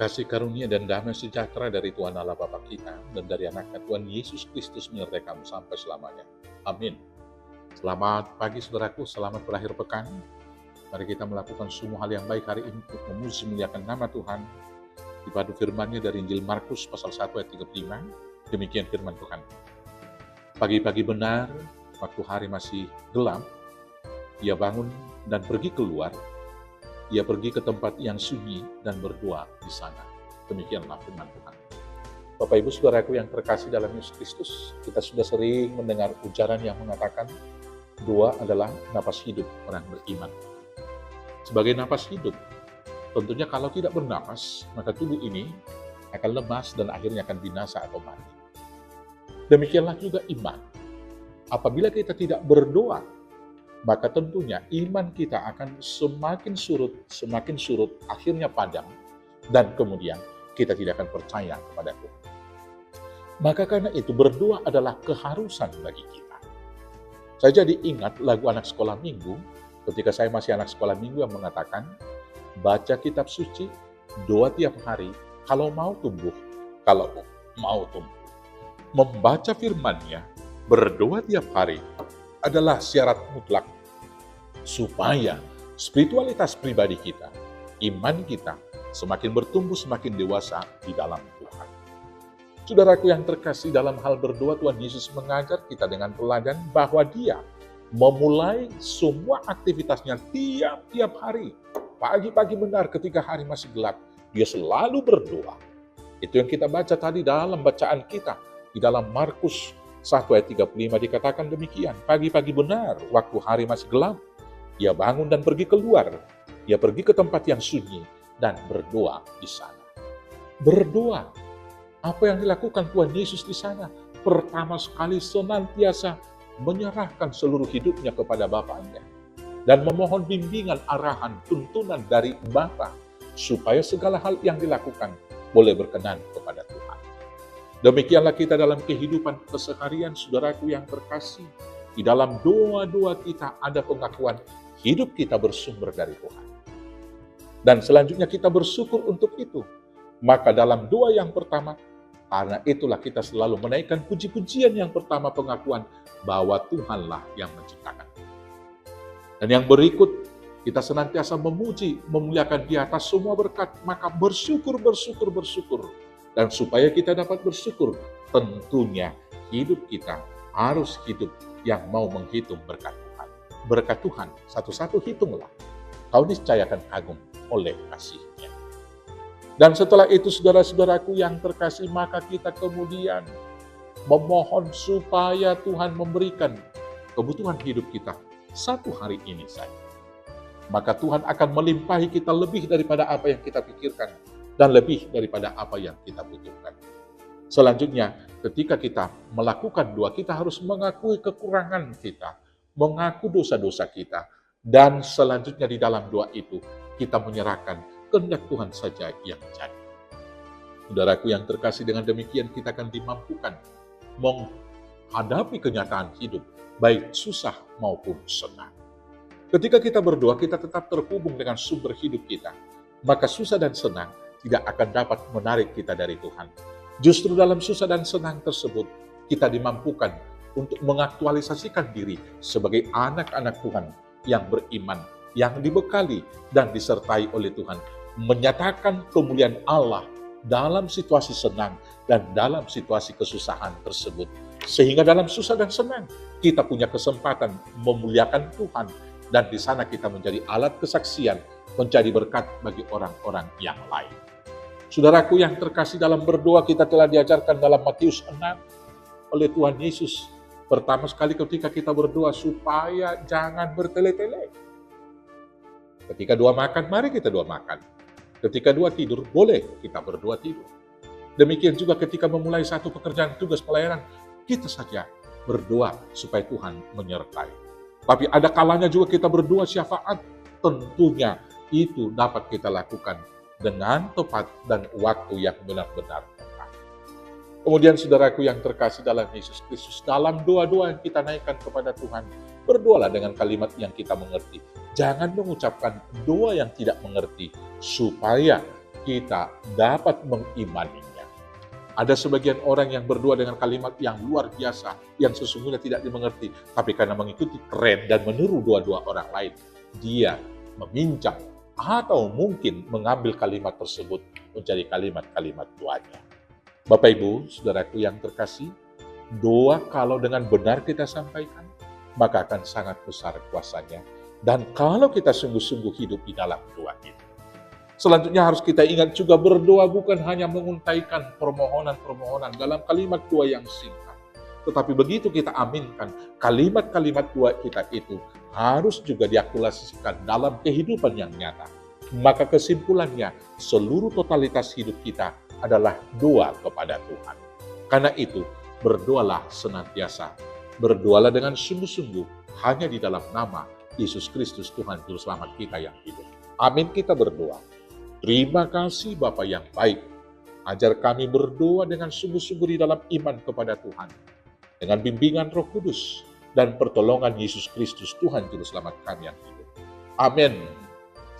Kasih karunia dan damai sejahtera dari Tuhan Allah Bapa kita dan dari anaknya Tuhan Yesus Kristus menyertai kamu sampai selamanya. Amin. Selamat pagi saudaraku, selamat berakhir pekan. Mari kita melakukan semua hal yang baik hari ini untuk memuji muliakan nama Tuhan. Dipadu firman-Nya dari Injil Markus pasal 1 ayat 35. Demikian firman Tuhan. Pagi-pagi benar, waktu hari masih gelap, ia bangun dan pergi keluar. Ia pergi ke tempat yang sunyi dan berdoa di sana. Demikianlah firman Tuhan. Bapak Ibu Saudaraku yang terkasih dalam Yesus Kristus, kita sudah sering mendengar ujaran yang mengatakan doa adalah napas hidup orang beriman. Sebagai napas hidup, tentunya kalau tidak bernapas, maka tubuh ini akan lemas dan akhirnya akan binasa atau mati. Demikianlah juga iman. Apabila kita tidak berdoa, maka tentunya iman kita akan semakin surut, akhirnya padam, dan kemudian kita tidak akan percaya kepada Tuhan. Maka karena itu berdoa adalah keharusan bagi kita. Saya jadi ingat lagu anak sekolah minggu, ketika saya masih anak sekolah minggu yang mengatakan, baca kitab suci, doa tiap hari, kalau mau tumbuh. Membaca firman-Nya, berdoa tiap hari, adalah syarat mutlak supaya spiritualitas pribadi kita, iman kita semakin bertumbuh, semakin dewasa di dalam Tuhan. Saudaraku yang terkasih, dalam hal berdoa Tuhan Yesus mengajar kita dengan teladan bahwa Dia memulai semua aktivitasnya tiap hari. Pagi-pagi benar ketika hari masih gelap, Dia selalu berdoa. Itu yang kita baca tadi dalam bacaan kita di dalam Markus 1 ayat 35 dikatakan demikian. Pagi-pagi benar, waktu hari masih gelap, ia bangun dan pergi keluar. Ia pergi ke tempat yang sunyi dan berdoa di sana. Berdoa. Apa yang dilakukan Tuhan Yesus di sana? Pertama sekali senantiasa menyerahkan seluruh hidupnya kepada Bapaknya dan memohon bimbingan, arahan, tuntunan dari Bapa supaya segala hal yang dilakukan boleh berkenan kepada Tuhan. Demikianlah kita dalam kehidupan keseharian, saudaraku yang terkasih. Di dalam doa-doa kita ada pengakuan hidup kita bersumber dari Tuhan. Dan selanjutnya kita bersyukur untuk itu. Maka dalam doa yang pertama, karena itulah kita selalu menaikkan puji-pujian yang pertama, pengakuan bahwa Tuhanlah yang menciptakan. Dan yang berikut, kita senantiasa memuji, memuliakan di atas semua berkat, maka bersyukur. Dan supaya kita dapat bersyukur, tentunya hidup kita harus hidup yang mau menghitung berkat Tuhan. Berkat Tuhan, satu-satu hitunglah. Kau niscaya akan kagum oleh kasih-Nya. Dan setelah itu saudara-saudaraku yang terkasih, maka kita kemudian memohon supaya Tuhan memberikan kebutuhan hidup kita satu hari ini saja. Maka Tuhan akan melimpahi kita lebih daripada apa yang kita pikirkan dan lebih daripada apa yang kita butuhkan. Selanjutnya, ketika kita melakukan doa, kita harus mengakui kekurangan kita, mengaku dosa-dosa kita, dan selanjutnya di dalam doa itu, kita menyerahkan kehendak Tuhan saja yang jadi. Saudaraku yang terkasih, dengan demikian kita akan dimampukan menghadapi kenyataan hidup, baik susah maupun senang. Ketika kita berdoa, kita tetap terhubung dengan sumber hidup kita, maka susah dan senang tidak akan dapat menarik kita dari Tuhan. Justru dalam susah dan senang tersebut, kita dimampukan untuk mengaktualisasikan diri sebagai anak-anak Tuhan yang beriman, yang dibekali dan disertai oleh Tuhan, menyatakan kemuliaan Allah dalam situasi senang dan dalam situasi kesusahan tersebut. Sehingga dalam susah dan senang, kita punya kesempatan memuliakan Tuhan, dan di sana kita menjadi alat kesaksian, menjadi berkat bagi orang-orang yang lain. Saudaraku yang terkasih, dalam berdoa kita telah diajarkan dalam Matius 6 oleh Tuhan Yesus. Pertama sekali ketika kita berdoa supaya jangan bertele-tele. Ketika doa makan, mari kita doa makan. Ketika doa tidur, boleh kita berdoa tidur. Demikian juga ketika memulai satu pekerjaan, tugas pelayanan, kita saja berdoa supaya Tuhan menyertai. Tapi ada kalanya juga kita berdoa syafaat, tentunya itu dapat kita lakukan dengan tepat dan waktu yang benar-benar tepat. Kemudian saudaraku yang terkasih dalam Yesus Kristus, dalam doa-doa yang kita naikkan kepada Tuhan, berdoalah dengan kalimat yang kita mengerti. Jangan mengucapkan doa yang tidak mengerti, supaya kita dapat mengimaninya. Ada sebagian orang yang berdoa dengan kalimat yang luar biasa, yang sesungguhnya tidak dimengerti, tapi karena mengikuti tren dan meniru doa-doa orang lain, dia meminjam atau mungkin mengambil kalimat tersebut menjadi kalimat-kalimat doanya. Bapak Ibu, saudaraku yang terkasih, doa kalau dengan benar kita sampaikan, maka akan sangat besar kuasanya. Dan kalau kita sungguh-sungguh hidup di dalam doa itu. Selanjutnya harus kita ingat juga berdoa bukan hanya menguntaikan permohonan-permohonan dalam kalimat doa yang singkat. Tetapi begitu kita aminkan, kalimat-kalimat doa kita itu harus juga diakulasikan dalam kehidupan yang nyata. Maka kesimpulannya, seluruh totalitas hidup kita adalah doa kepada Tuhan. Karena itu, berdoalah senantiasa. Berdoalah dengan sungguh-sungguh hanya di dalam nama Yesus Kristus Tuhan Juru Selamat kita yang hidup. Amin, kita berdoa. Terima kasih Bapa yang baik. Ajar kami berdoa dengan sungguh-sungguh di dalam iman kepada Tuhan. Dengan bimbingan Roh Kudus dan pertolongan Yesus Kristus Tuhan Juru Selamat kami yang hidup. Amin.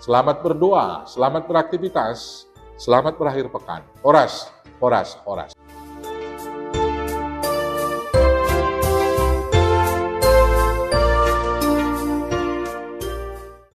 Selamat berdoa, selamat beraktivitas, selamat berakhir pekan. Horas, horas, horas.